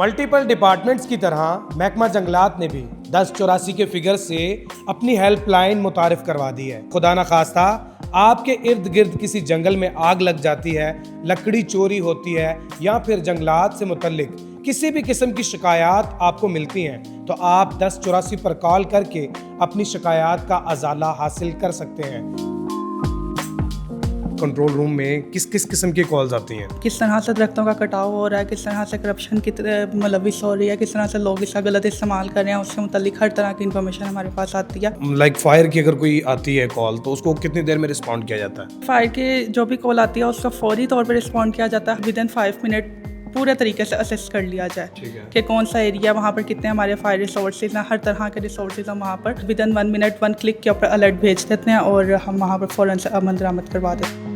Multiple departments की तरह महकमा जंगलात ने भी 1084 के फिगर से अपनी हेल्पलाइन मुतारिफ करवा दी है। खुदा न खास्ता आपके इर्द गिर्द किसी जंगल में आग लग जाती है, लकड़ी चोरी होती है या फिर जंगलात से मुतल्लिक किसी भी किस्म की शिकायत आपको मिलती हैं तो आप 1084 पर कॉल करके अपनी शिकायत का अजाला हासिल कर सकते हैं। कंट्रोल रूम में किस किस किस्म की कॉल्स आती हैं? किस तरह से दरख्तों का कटाव हो रहा है, किस तरह से करप्शन की मुलविस हो रही है, किस तरह से लोग इसका गलत इस्तेमाल कर रहे हैं, उससे मुतालिक हर तरह की इन्फॉर्मेशन हमारे पास आती है। लाइक फायर की अगर कोई आती है कॉल तो उसको कितनी देर में रिस्पॉन्ड किया जाता है? फायर की जो भी कॉल आती है उसका फौरी तौर पर रिस्पॉन्ड किया जाता है। विदिन 5 मिनट पूरे तरीके से असेस कर लिया जाए कि कौन सा एरिया, वहाँ पर कितने हमारे फायर रिसोर्सेज हैं, हर तरह के रिसोर्सेज हैं वहाँ पर। विदिन 1 मिनट 1 क्लिक के ऊपर अलर्ट भेज देते हैं और हम वहाँ पर फ़ौरन से अमल दरामद करवा देते हैं।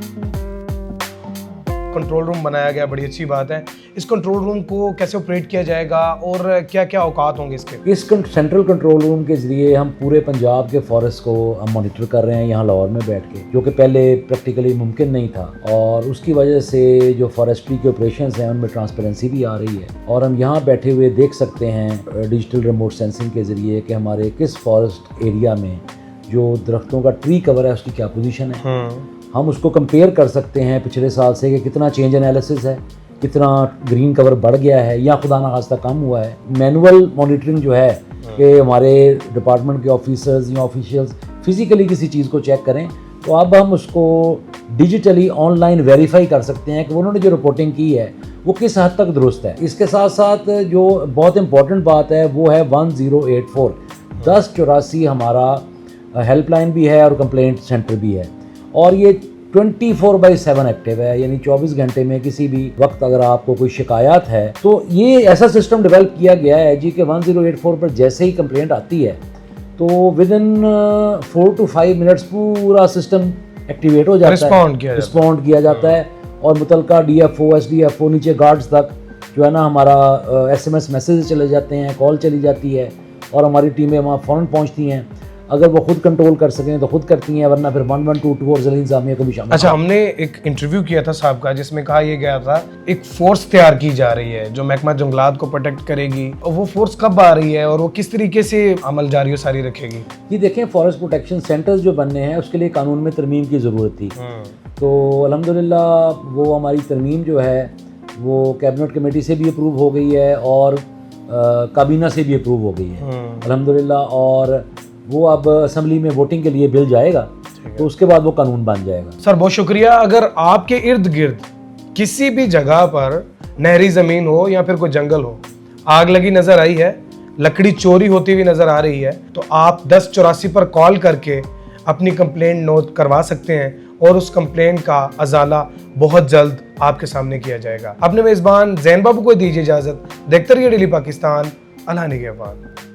कंट्रोल रूम बनाया गया, बड़ी अच्छी बात है। इस कंट्रोल रूम को कैसे ऑपरेट किया जाएगा और क्या क्या औकात होंगे इसके? इस सेंट्रल कंट्रोल रूम के ज़रिए हम पूरे पंजाब के फॉरेस्ट को हम मॉनिटर कर रहे हैं यहाँ लाहौर में बैठ के, जो कि पहले प्रैक्टिकली मुमकिन नहीं था। और उसकी वजह से जो फॉरेस्ट्री के ऑपरेशंस हैं उनमें ट्रांसपेरेंसी भी आ रही है और हम यहाँ बैठे हुए देख सकते हैं डिजिटल रिमोट सेंसिंग के ज़रिए कि हमारे किस फॉरेस्ट एरिया में जो दरख्तों का ट्री कवर है उसकी क्या पोजीशन है। हम उसको कंपेयर कर सकते हैं पिछले साल से कि कितना चेंज एनालिसिस है, कितना ग्रीन कवर बढ़ गया है या खुदा ना खास्ता कम हुआ है। मैनुअल मॉनिटरिंग जो है कि हमारे डिपार्टमेंट के ऑफिसर्स या ऑफिशियल्स फिज़िकली किसी चीज़ को चेक करें तो अब हम उसको डिजिटली ऑनलाइन वेरीफाई कर सकते हैं कि उन्होंने जो रिपोर्टिंग की है वो किस हद तक दुरुस्त है। इसके साथ साथ जो बहुत इंपॉर्टेंट बात है वो है 1084 1084 हमारा हेल्पलाइन भी है और कंप्लेंट सेंटर भी है और ये 24/7 एक्टिव है, यानी 24 घंटे में किसी भी वक्त अगर आपको कोई शिकायत है तो ये ऐसा सिस्टम डेवलप किया गया है जी कि 1084 पर जैसे ही कंप्लेंट आती है तो विदिन 4 to 5 मिनट्स पूरा सिस्टम एक्टिवेट हो जाता है, रिस्पॉन्ड किया जाता है और मुतलका DFO SDFO नीचे गार्ड्स तक जो है ना हमारा SMS मैसेज चले जाते हैं, कॉल चली जाती है और हमारी टीमें वहाँ फ़ौरन पहुँचती हैं। अगर वो खुद कंट्रोल कर सकें तो खुद करती हैं, वरना फिर 1122 और ज़लील इंतज़ामिया को भी शामिल। अच्छा, हमने एक इंटरव्यू किया था साहब का जिसमें कहा यह गया था एक फोर्स तैयार की जा रही है जो महकमा जंगलात को प्रोटेक्ट करेगी, और वो फोर्स कब आ रही है और वो किस तरीके से अमल जारी और सारी रखेगी? जी देखें, फॉरेस्ट प्रोटेक्शन सेंटर्स जो बनने हैं उसके लिए कानून में तरमीम की ज़रूरत थी, तो अल्हम्दुलिल्लाह वो हमारी तरमीम जो है वो कैबिनेट कमेटी से भी अप्रूव हो गई है और काबीना से भी अप्रूव हो गई है अल्हम्दुलिल्लाह, और वो अब असेंबली में वोटिंग के लिए बिल जाएगा तो उसके बाद वो कानून बन जाएगा। सर बहुत शुक्रिया। अगर आपके इर्द गिर्द किसी भी जगह पर नहरी ज़मीन हो या फिर कोई जंगल हो, आग लगी नज़र आई है, लकड़ी चोरी होती हुई नज़र आ रही है तो आप 1084 पर कॉल करके अपनी कंप्लेंट नोट करवा सकते हैं और उस कंप्लेंट का अजाला बहुत जल्द आपके सामने किया जाएगा। अपने मेज़बान ज़ैन बाबू को दीजिए इजाज़त। देखते रहिए डेली पाकिस्तान। अल्लाह निगहबान।